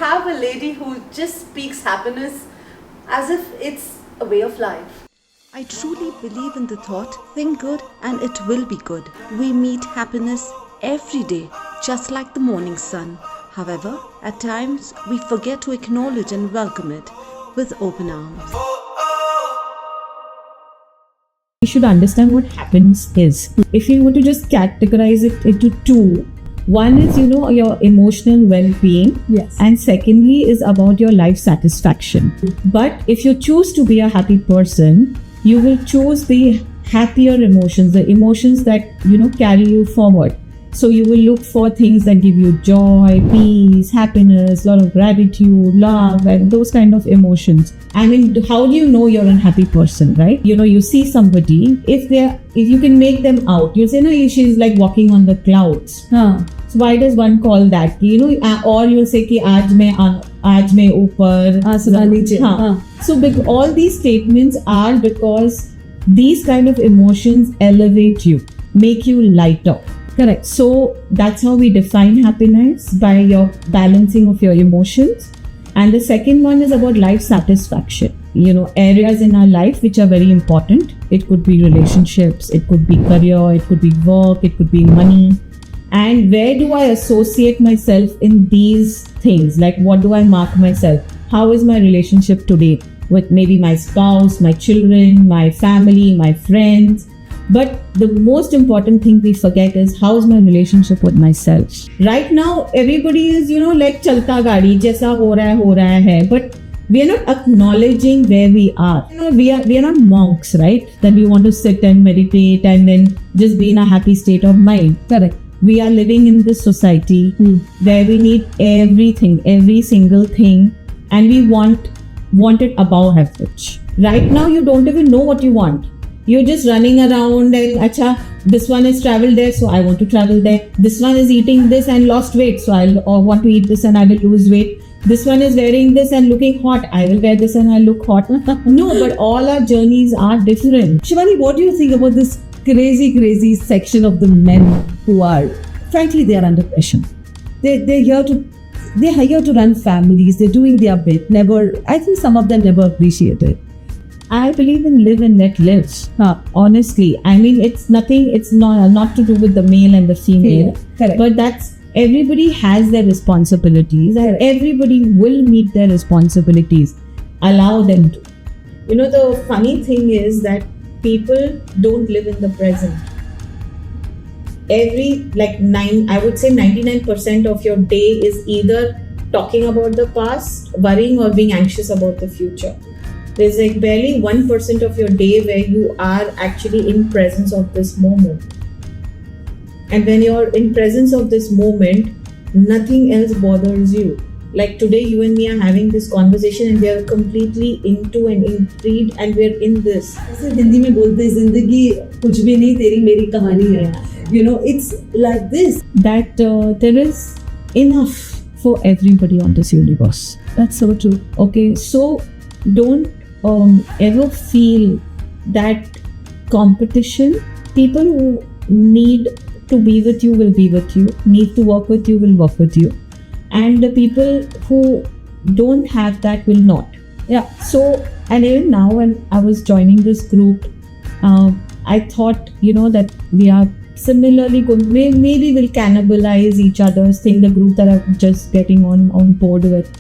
have a lady who just speaks happiness as if it's a way of life. I truly believe in the thought, think good and it will be good. We meet happiness every day, just like the morning sun. However, at times we forget to acknowledge and welcome it with open arms. We should understand what happiness is. If you were to just categorize it into two, one is, your emotional well-being. Yes. And secondly is about your life satisfaction. But if you choose to be a happy person, you will choose the happier emotions, the emotions that, carry you forward. So you will look for things that give you joy, peace, happiness, lot of gratitude, love, and those kind of emotions. I mean, how do you know you're a happy person, right? You see somebody, if you can make them out, you say, no, she's like walking on the clouds. So why does one call that? Or you'll say, ki aaj main upar, subah niche. So all these statements are because these kind of emotions elevate you, make you lighter. Correct. So that's how we define happiness, by your balancing of your emotions. And the second one is about life satisfaction. Areas in our life which are very important. It could be relationships, it could be career, it could be work, it could be money. And where do I associate myself in these things? Like, what do I mark myself? How is my relationship today with maybe my spouse, my children, my family, my friends? But the most important thing we forget is, how is my relationship with myself? Right now, everybody is, like chalta gaadi, jaisa ho raha hai. But we are not acknowledging where we are. We are not monks, right? That we want to sit and meditate and then just be in a happy state of mind. Correct. We are living in this society where we need everything, every single thing, and we want it above average. Right now, you don't even know what you want. You're just running around and, this one has traveled there, so I want to travel there. This one is eating this and lost weight, so I want to eat this and I will lose weight. This one is wearing this and looking hot, I will wear this and I look hot. No, but all our journeys are different. Shivani, what do you think about this crazy section of the men who are, frankly, they are under pressure? They're here to run families. They're doing their bit. I think some of them never appreciate it. I believe in live and let live. Honestly, I mean, it's not to do with the male and the female. Yeah, correct. But everybody has their responsibilities, and everybody will meet their responsibilities. Allow them to. The funny thing is that people don't live in the present. I would say 99% of your day is either talking about the past, worrying, or being anxious about the future. There's barely 1% of your day where you are actually in presence of this moment. And when you're in presence of this moment, nothing else bothers you. Like today, you and me are having this conversation and we are completely into and intrigued, and we're in this. Hindi mein bolte zindagi kuch bhi nahi teri meri kahani hai. It's like this. That there is enough for everybody on this universe. That's so true. Okay, so don't ever feel that competition. People who need to be with you will be with you, need to work with you will work with you, and the people who don't have that will not. So, and even now when I was joining this group, I thought that we are similarly good. Maybe we'll cannibalize each other's thing, the group that I'm just getting on board with.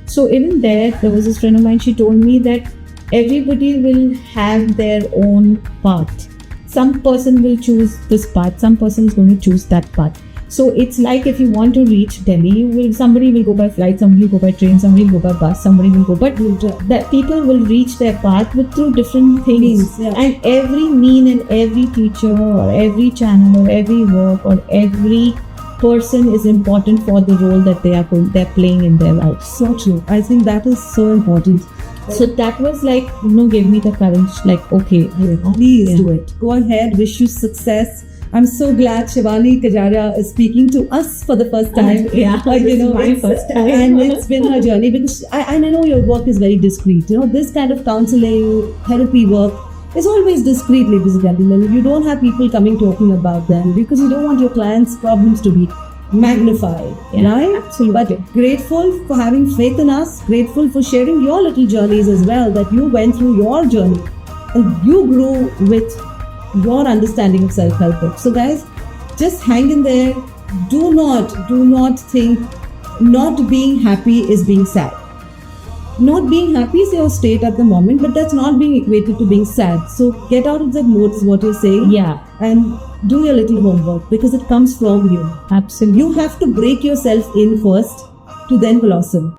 So even there was this friend of mine, she told me that everybody will have their own path. Some person will choose this path, some person is going to choose that path. So it's like, if you want to reach Delhi, somebody will go by flight, somebody will go by train, somebody will go by bus, somebody will go by... That people will reach their path through different things. Yeah. And every mean and every teacher or every channel or every work or every person is important for the role that they're playing in their life. So true. I think that is so important. So that was like, gave me the courage, like, okay, please do it. Go ahead. Wish you success. I'm so glad Shivani Kajaria is speaking to us for the first time. My first time. And it's been her journey, because I know your work is very discreet. This kind of counseling, therapy work is always discreet, ladies and gentlemen. You don't have people coming talking about them, because you don't want your clients' problems to be magnified, Yeah, right? absolutely. But grateful for having faith in us, grateful for sharing your little journeys as well, that you went through your journey and you grew with your understanding of self-help books. So guys, just hang in there. Do not think not being happy is being sad. Not being happy is your state at the moment, but that's not being equated to being sad. So get out of that mode is what you're saying. Yeah, And do your little homework because it comes from you. absolutely. You have to break yourself in first to then blossom.